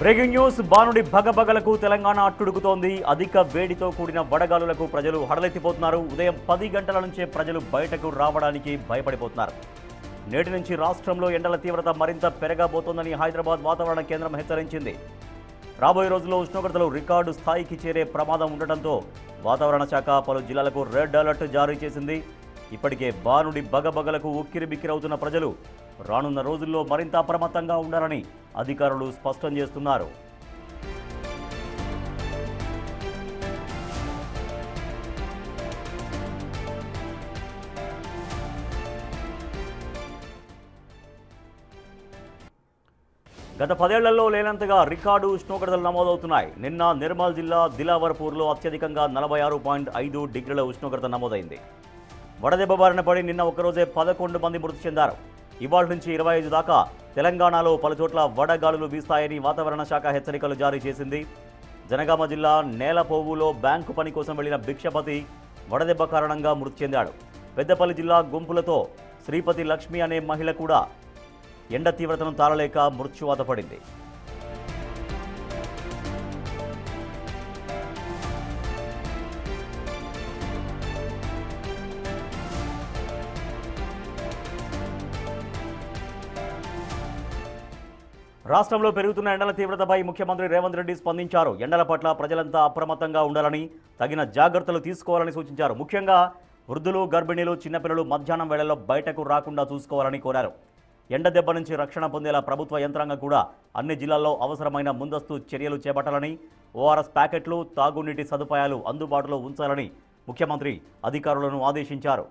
Breaking news బానుడి భగభగలకు తెలంగాణ అట్టుడుకుతోంది. అధిక వేడితో కూడిన వడగాలులకు ప్రజలు హడలెత్తిపోతున్నారు. ఉదయం 10 గంటల నుంచే ప్రజలు బయటకు రావడానికి భయపడిపోతున్నారు. నేటి నుంచి రాష్ట్రంలో ఎండల తీవ్రత మరింత పెరగబోతోందని హైదరాబాద్ వాతావరణ కేంద్రం హెచ్చరించింది. రాబోయే రోజుల్లో ఉష్ణోగ్రతలు రికార్డు స్థాయికి చేరే ప్రమాదం ఉండటంతో వాతావరణ శాఖ పలు జిల్లాలకు రెడ్ అలర్ట్ జారీ చేసింది. ఇప్పటికే బానుడి బగబగలకు ఉక్కిరిబిక్కిరవుతున్న ప్రజలు రానున్న రోజుల్లో మరింత అప్రమత్తంగా ఉండాలని అధికారులు స్పష్టం చేస్తున్నారు. గత 10 ఏళ్లలో లేనంతగా రికార్డు ఉష్ణోగ్రతలు నమోదవుతున్నాయి. నిన్న నిర్మల్ జిల్లా దిలావర్పూర్లో అత్యధికంగా 46.5 డిగ్రీల ఉష్ణోగ్రత నమోదైంది. వడదెబ్బ బారిన పడి నిన్న ఒక్కరోజే 11 మంది మృతి చెందారు. ఇవాళ నుంచి 25 దాకా తెలంగాణలో పలుచోట్ల వడగాలులు వీస్తాయని వాతావరణ శాఖ హెచ్చరికలు జారీ చేసింది. జనగామ జిల్లా నేలపోవులో బ్యాంకు పని కోసం వెళ్లిన భిక్షపతి వడదెబ్బ కారణంగా మృతి చెందాడు. పెద్దపల్లి జిల్లా గుంపులతో శ్రీపతి లక్ష్మి అనే మహిళ కూడా ఎండ తీవ్రతను తాళలేక మృత్యువాత పడింది. రాష్ట్రంలో పెరుగుతున్న ఎండల తీవ్రతపై ముఖ్యమంత్రి రేవంత్ రెడ్డి స్పందించారు. ఎండల పట్ల ప్రజలంతా అప్రమత్తంగా ఉండాలని, తగిన జాగ్రత్తలు తీసుకోవాలని సూచించారు. ముఖ్యంగా వృద్ధులు, గర్భిణీలు, చిన్నపిల్లలు మధ్యాహ్నం వేళల్లో బయటకు రాకుండా చూసుకోవాలని కోరారు. ఎండ దెబ్బ నుంచి రక్షణ పొందేలా ప్రభుత్వ యంత్రాంగం కూడా అన్ని జిల్లాల్లో అవసరమైన ముందస్తు చర్యలు చేపట్టాలని, ఓఆర్ఎస్ ప్యాకెట్లు, తాగునీటి సదుపాయాలు అందుబాటులో ఉంచాలని ముఖ్యమంత్రి అధికారులను ఆదేశించారు.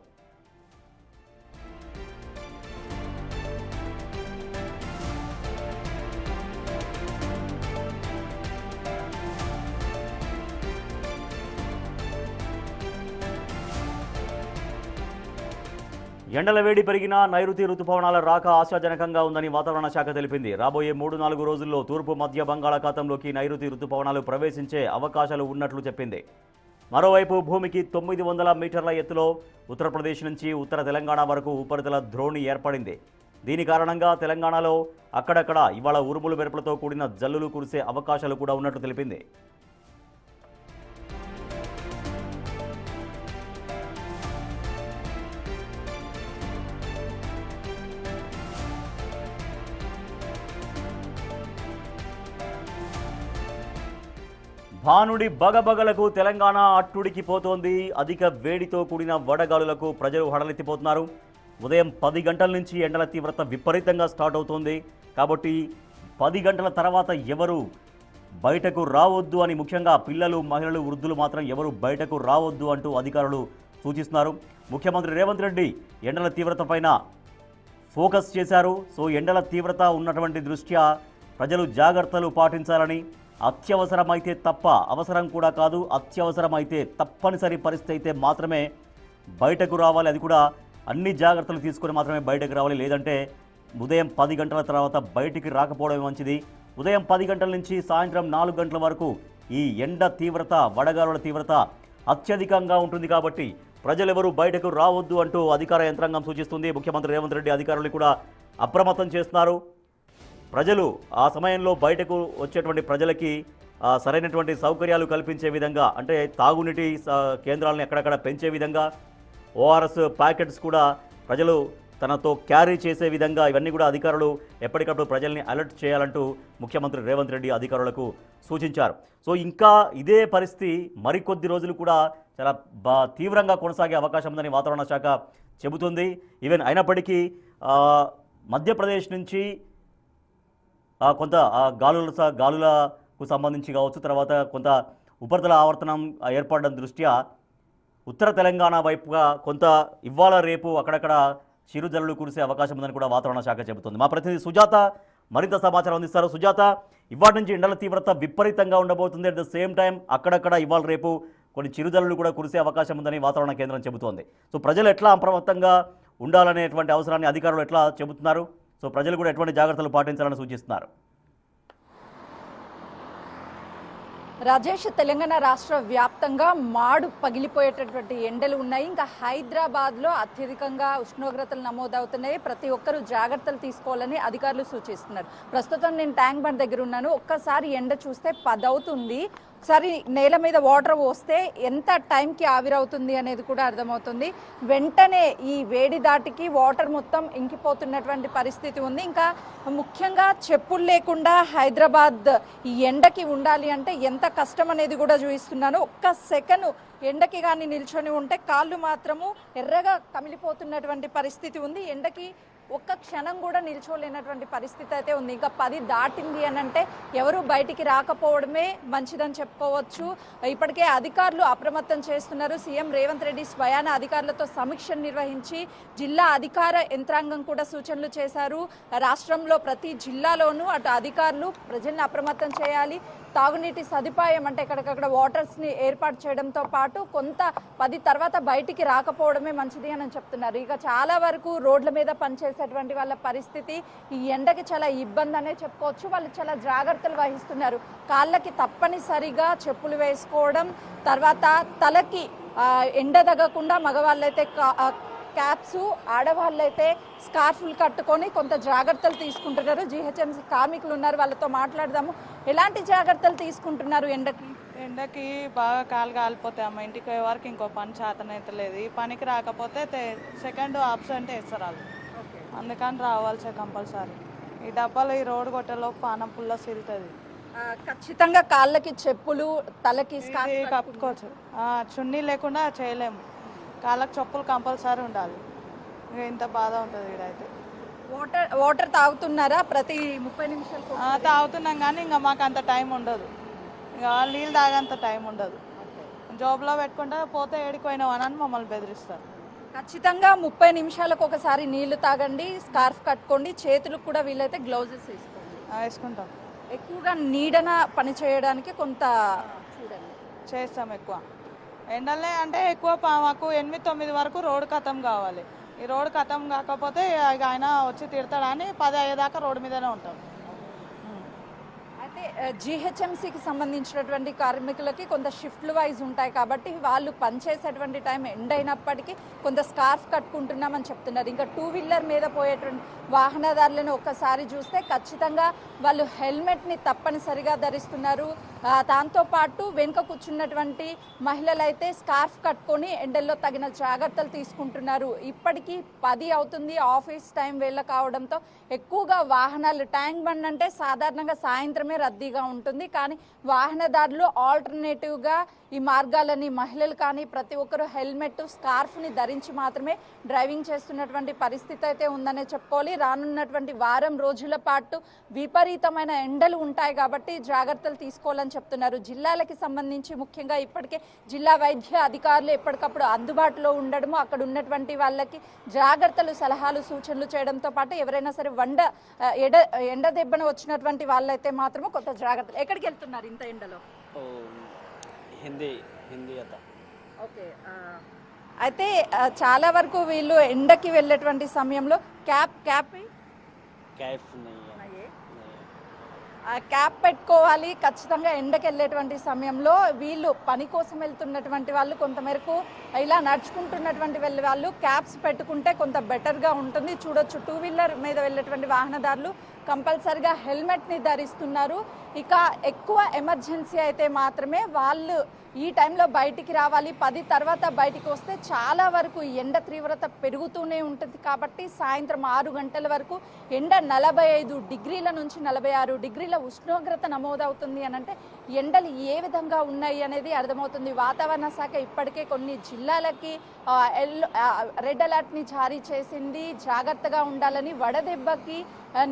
ఎండల వేడి పెరిగినా నైరుతి రుతుపవనాల రాక ఆశాజనకంగా ఉందని వాతావరణ శాఖ తెలిపింది. రాబోయే 3-4 రోజుల్లో తూర్పు మధ్య బంగాళాఖాతంలోకి నైరుతి రుతుపవనాలు ప్రవేశించే అవకాశాలు ఉన్నట్లు చెప్పింది. మరోవైపు భూమికి 900 మీటర్ల ఎత్తులో ఉత్తరప్రదేశ్ నుంచి ఉత్తర తెలంగాణ వరకు ఉపరితల ద్రోణి ఏర్పడింది. దీని కారణంగా తెలంగాణలో అక్కడక్కడ ఇవాళ ఉరుములు మెరుపులతో కూడిన జల్లులు కురిసే అవకాశాలు కూడా ఉన్నట్లు తెలిపింది. భానుడి బగబగలకు తెలంగాణ అట్టుడికిపోతోంది. అధిక వేడితో కూడిన వడగాలులకు ప్రజలు హడలెత్తిపోతున్నారు. ఉదయం 10 గంటల నుంచి ఎండల తీవ్రత విపరీతంగా స్టార్ట్ అవుతోంది. కాబట్టి 10 గంటల తర్వాత ఎవరు బయటకు రావద్దు అని, ముఖ్యంగా పిల్లలు, మహిళలు, వృద్ధులు మాత్రం ఎవరు బయటకు రావద్దు అంటూ అధికారులు సూచిస్తున్నారు. ముఖ్యమంత్రి రేవంత్ రెడ్డి ఎండల తీవ్రత పైన ఫోకస్ చేశారు. సో ఎండల తీవ్రత ఉన్నటువంటి దృష్ట్యా ప్రజలు జాగ్రత్తలు పాటించాలని, అత్యవసరమైతే తప్ప, అవసరం కూడా కాదు, అత్యవసరమైతే తప్పనిసరి పరిస్థితి అయితే మాత్రమే బయటకు రావాలి. అది కూడా అన్ని జాగ్రత్తలు తీసుకొని మాత్రమే బయటకు రావాలి. లేదంటే ఉదయం 10 గంటల తర్వాత బయటికి రాకపోవడం మంచిది. ఉదయం 10 గంటల నుంచి సాయంత్రం 4 గంటల వరకు ఈ ఎండ తీవ్రత, వడగాలుల తీవ్రత అత్యధికంగా ఉంటుంది. కాబట్టి ప్రజలెవరూ బయటకు రావద్దు అంటూ అధికార యంత్రాంగం సూచిస్తుంది. ముఖ్యమంత్రి రేవంత్ రెడ్డి అధికారులు కూడా అప్రమత్తం చేస్తున్నారు. ప్రజలు ఆ సమయంలో బయటకు వచ్చేటువంటి ప్రజలకి సరైనటువంటి సౌకర్యాలు కల్పించే విధంగా, అంటే తాగునీటి కేంద్రాలను ఎక్కడెక్కడ పెంచే విధంగా, ఓఆర్ఎస్ ప్యాకెట్స్ కూడా ప్రజలు తనతో క్యారీ చేసే విధంగా ఇవన్నీ కూడా అధికారులు ఎప్పటికప్పుడు ప్రజల్ని అలర్ట్ చేయాలంటూ ముఖ్యమంత్రి రేవంత్ రెడ్డి అధికారులకు సూచించారు. సో ఇంకా ఇదే పరిస్థితి మరికొద్ది రోజులు కూడా చాలా తీవ్రంగా కొనసాగే అవకాశం ఉందని వాతావరణ శాఖ చెబుతుంది. ఈవెన్ అయినప్పటికీ మధ్యప్రదేశ్ నుంచి కొంత గాలులకు సంబంధించి కావచ్చు, తర్వాత కొంత ఉపరితల ఆవర్తనం ఏర్పడడం దృష్ట్యా ఉత్తర తెలంగాణ వైపుగా కొంత ఇవాళ రేపు అక్కడక్కడ చిరుజల్లులు కురిసే అవకాశం ఉందని కూడా వాతావరణ శాఖ చెబుతుంది. మా ప్రతినిధి సుజాత మరింత సమాచారం అందిస్తారు. సుజాత, ఇవాళ నుంచి ఎండల తీవ్రత విపరీతంగా ఉండబోతుంది. అట్ ద సేమ్ టైం అక్కడక్కడ ఇవాళ రేపు కొన్ని చిరుజల్లులు కూడా కురిసే అవకాశం ఉందని వాతావరణ కేంద్రం చెబుతోంది. సో ప్రజలు ఎట్లా అప్రమత్తంగా ఉండాలనేటువంటి అవసరాన్ని అధికారులు ఎట్లా చెబుతున్నారు? సో ప్రజలు కూడా ఎటువంటి జాగ్రత్తలు పాటించాలని సూచిస్తున్నారు? రాజేష్, తెలంగాణ రాష్ట్ర వ్యాప్తంగా మాడు పగిలిపోయేటటువంటి ఎండలు ఉన్నాయి. ఇంకా హైదరాబాద్లో అత్యధికంగా ఉష్ణోగ్రతలు నమోదవుతున్నాయి. ప్రతి ఒక్కరూ జాగ్రత్తలు తీసుకోవాలని అధికారులు సూచిస్తున్నారు. ప్రస్తుతం నేను ట్యాంక్ బండ్ దగ్గర ఉన్నాను. ఒక్కసారి ఎండ చూస్తే 10 అవుతుంది. ఒకసారి నేల మీద వాటర్ పోస్తే ఎంత టైంకి ఆవిరవుతుంది అనేది కూడా అర్థమవుతుంది. వెంటనే ఈ వేడి దాటికి వాటర్ మొత్తం ఇంకిపోతున్నటువంటి పరిస్థితి ఉంది. ఇంకా ముఖ్యంగా చెప్పులు లేకుండా హైదరాబాద్ ఈ ఎండకి ఉండాలి అంటే ఎంత కష్టం అనేది కూడా చూపిస్తున్నాను. ఒక్క సెకను ఎండకి కానీ నిల్చొని ఉంటే కాళ్ళు మాత్రము ఎర్రగా కమిలిపోతున్నటువంటి పరిస్థితి ఉంది. ఎండకి ఒక్క క్షణం కూడా నిల్చోలేనటువంటి పరిస్థితి అయితే ఉంది. ఇంకా 10 దాటింది అని అంటే ఎవరు బయటికి రాకపోవడమే మంచిదని చెప్పుకోవచ్చు. ఇప్పటికే అధికారులు అప్రమత్తం చేస్తున్నారు. సీఎం రేవంత్ రెడ్డి స్వయాన అధికారులతో సమీక్ష నిర్వహించి జిల్లా అధికార యంత్రాంగం కూడా సూచనలు చేశారు. రాష్ట్రంలో ప్రతి జిల్లాలోనూ అటు అధికారులు ప్రజల్ని అప్రమత్తం చేయాలి. తాగునీటి సదుపాయం అంటే ఎక్కడికక్కడ వాటర్స్ని ఏర్పాటు చేయడంతో పాటు కొంత 10 తర్వాత బయటికి రాకపోవడమే మంచిది అని చెప్తున్నారు. ఇక చాలా వరకు రోడ్ల మీద పనిచేసేటువంటి వాళ్ళ పరిస్థితి ఈ ఎండకి చాలా ఇబ్బంది అనే చెప్పుకోవచ్చు. వాళ్ళు చాలా జాగ్రత్తలు వహిస్తున్నారు. కాళ్ళకి తప్పనిసరిగా చెప్పులు వేసుకోవడం, తర్వాత తలకి ఎండ తగ్గకుండా మగవాళ్ళైతే క్యాప్స్, ఆడవాళ్ళైతే స్కార్ఫులు కట్టుకొని కొంత జాగ్రత్తలు తీసుకుంటున్నారు. జీహెచ్ఎంసీ కార్మికులు ఉన్నారు, వాళ్ళతో మాట్లాడదాము. ఎలాంటి జాగ్రత్తలు తీసుకుంటున్నారు ఎండకి? బాగా కాలు కాలిపోతాయి అమ్మ. ఇంటికి పోయే వరకు ఇంకో పని చేతనైతే లేదు. ఈ పనికి రాకపోతే సెకండ్ ఆబ్సెంట్ వేస్తారు వాళ్ళు. అందుకని రావాల్సే కంపల్సరీ. ఈ డబ్బాలు ఈ రోడ్డు కొట్టేలోపు పానం పుల్ల సిలుతుంది. ఖచ్చితంగా కాళ్ళకి చెప్పులు, తలకి కప్పుకోవచ్చు. చున్నీ లేకుండా చేయలేము. కాళ్ళకి చెప్పులు కంపల్సరీ ఉండాలి. ఇంత బాధ ఉంటుంది ఇక్కడైతే. వాటర్ తాగుతున్నారా ప్రతి 30 నిమిషాలు? తాగుతున్నాం కానీ ఇంకా మాకు అంత టైం ఉండదు. ఇంకా నీళ్ళు తాగేంత టైం ఉండదు. జాబ్లో పెట్టుకుంటే పోతే ఏడిపోయినావు అని మమ్మల్ని బెదిరిస్తారు. ఖచ్చితంగా 30 నిమిషాలకు ఒకసారి నీళ్లు తాగండి, స్కార్ఫ్ కట్టుకోండి, చేతులకు కూడా వీలైతే గ్లౌజెస్ వేసుకుంటాం. ఎక్కువగా నీడన పని చేయడానికి కొంత చూడండి చేస్తాం. ఎక్కువ ఎండలే అంటే ఎక్కువ మాకు 8-9 వరకు రోడ్డు ఖతం కావాలి. ఈ రోడ్డు ఖతం కాకపోతే ఆయన వచ్చి తిడతాడని 10 అయ్యేదాకా రోడ్డు మీదనే ఉంటాం. అయితే జీహెచ్ఎంసీకి సంబంధించినటువంటి కార్మికులకి కొంత షిఫ్ట్లు వైజ్ ఉంటాయి కాబట్టి వాళ్ళు పనిచేసేటువంటి టైం ఎండ్ అయినప్పటికీ కొంత స్కార్ఫ్ కట్టుకుంటున్నామని చెప్తున్నారు. ఇంకా 2 వీలర్ మీద పోయేటువంటి వాహనదారులను ఒక్కసారి చూస్తే ఖచ్చితంగా వాళ్ళు హెల్మెట్ని తప్పనిసరిగా ధరిస్తున్నారు. దాంతోపాటు వెనుక కూర్చున్నటువంటి మహిళలు అయితే స్కార్ఫ్ కట్టుకొని ఎండల్లో తగిన జాగ్రత్తలు తీసుకుంటున్నారు. ఇప్పటికీ 10 అవుతుంది, ఆఫీస్ టైం వేళ కావడంతో ఎక్కువగా వాహనాలు ట్యాంక్ బండ్ అంటే సాధారణంగా సాయంత్రమే రద్దీగా ఉంటుంది. కానీ వాహనదారులు ఆల్టర్నేటివ్గా ఈ మార్గాలని మహిళలు కానీ ప్రతి ఒక్కరూ హెల్మెట్, స్కార్ఫ్ని ధరించి మాత్రమే డ్రైవింగ్ చేస్తున్నటువంటి పరిస్థితి అయితే ఉందనే చెప్పుకోవాలి. రానున్నటువంటి వారం రోజుల పాటు విపరీతమైన ఎండలు ఉంటాయి కాబట్టి జాగ్రత్తలు తీసుకోవాలని చెప్తున్నారు. జిల్లాలకి సంబంధించి ముఖ్యంగా ఇప్పటికే జిల్లా వైద్య అధికారులు ఎప్పటికప్పుడు అందుబాటులో ఉండడము, అక్కడ ఉన్నటువంటి వాళ్ళకి జాగ్రత్తలు, సలహాలు, సూచనలు చేయడంతో పాటు ఎవరైనా సరే ఎండ దెబ్బన వచ్చినటువంటి వాళ్ళైతే మాత్రమే కొంత జాగ్రత్తలు. ఎక్కడికి వెళ్తున్నారు ఇంత ఎండలో? हिंदी आता. ఓకే. అయితే చాలా వరకు వీళ్ళు ఎండకి వెళ్ళేటువంటి సమయంలో క్యాప్ పెట్టుకోవాలి. ఖచ్చితంగా ఎండకి వెళ్ళేటువంటి సమయంలో వీళ్ళు పని కోసం వెళ్తున్నటువంటి వాళ్ళు కొంతమేరకు ఇలా నడుచుకుంటున్నటువంటి వెళ్ళే వాళ్ళు క్యాప్స్ పెట్టుకుంటే కొంత బెటర్గా ఉంటుంది. చూడొచ్చు 2 వీలర్ మీద వెళ్ళేటువంటి వాహనదారులు కంపల్సరిగా హెల్మెట్ని ధరిస్తున్నారు. ఇక ఎక్కువ ఎమర్జెన్సీ అయితే మాత్రమే వాళ్ళు ఈ టైంలో బయటికి రావాలి. 10 తర్వాత బయటికి వస్తే చాలా వరకు ఎండ తీవ్రత పెరుగుతూనే ఉంటుంది కాబట్టి సాయంత్రం 6 గంటల వరకు ఎండ 45 డిగ్రీల నుంచి 46 డిగ్రీల ఉష్ణోగ్రత నమోదవుతుంది అని అంటే ఎండలు ఏ విధంగా ఉన్నాయి అనేది అర్థమవుతుంది. వాతావరణ శాఖ ఇప్పటికే కొన్ని జిల్లాలకి రెడ్ అలర్ట్ని జారీ చేసింది. జాగ్రత్తగా ఉండాలని. వడదెబ్బకి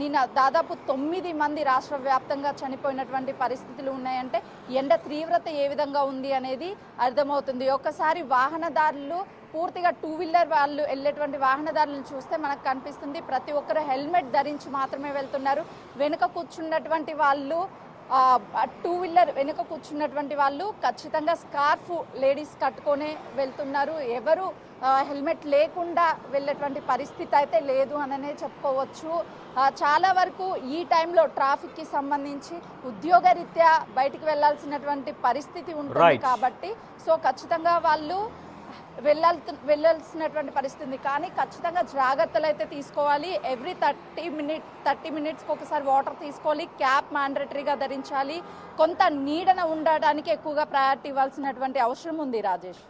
నిన్న దాదాపు 9 మంది రాష్ట్ర వ్యాప్తంగా చనిపోయినటువంటి పరిస్థితులు ఉన్నాయంటే ఎండ తీవ్రత ఏ విధంగా ఉంది అనేది అర్థమవుతుంది. ఒక్కసారి వాహనదారులు పూర్తిగా 2 వీలర్ వాళ్ళు వెళ్ళేటువంటి వాహనదారులను చూస్తే మనకు కనిపిస్తుంది ప్రతి ఒక్కరు హెల్మెట్ ధరించి మాత్రమే వెళ్తున్నారు. వెనుక కూర్చున్నటువంటి వాళ్ళు టూ వీలర్ వెనుక కూర్చున్నటువంటి వాళ్ళు ఖచ్చితంగా స్కార్ఫ్ లేడీస్ కట్టుకొనే వెళ్తున్నారు. ఎవరు హెల్మెట్ లేకుండా వెళ్ళేటువంటి పరిస్థితి అయితే లేదు అననే చెప్పుకోవచ్చు. చాలా వరకు ఈ టైంలో ట్రాఫిక్కి సంబంధించి ఉద్యోగరీత్యా బయటికి వెళ్ళాల్సినటువంటి పరిస్థితి ఉంటుంది కాబట్టి సో ఖచ్చితంగా వాళ్ళు వెళ్ళాల్సినటువంటి పరిస్థితి. కానీ ఖచ్చితంగా జాగ్రత్తలు అయితే తీసుకోవాలి. ఎవ్రీ 30 మినిట్స్కి ఒకసారి వాటర్ తీసుకోవాలి. క్యాప్ మ్యాండేటరీగా ధరించాలి. కొంత నీడన ఉండడానికి ఎక్కువగా ప్రయారిటీ ఇవ్వాల్సినటువంటి అవసరం ఉంది రాజేష్.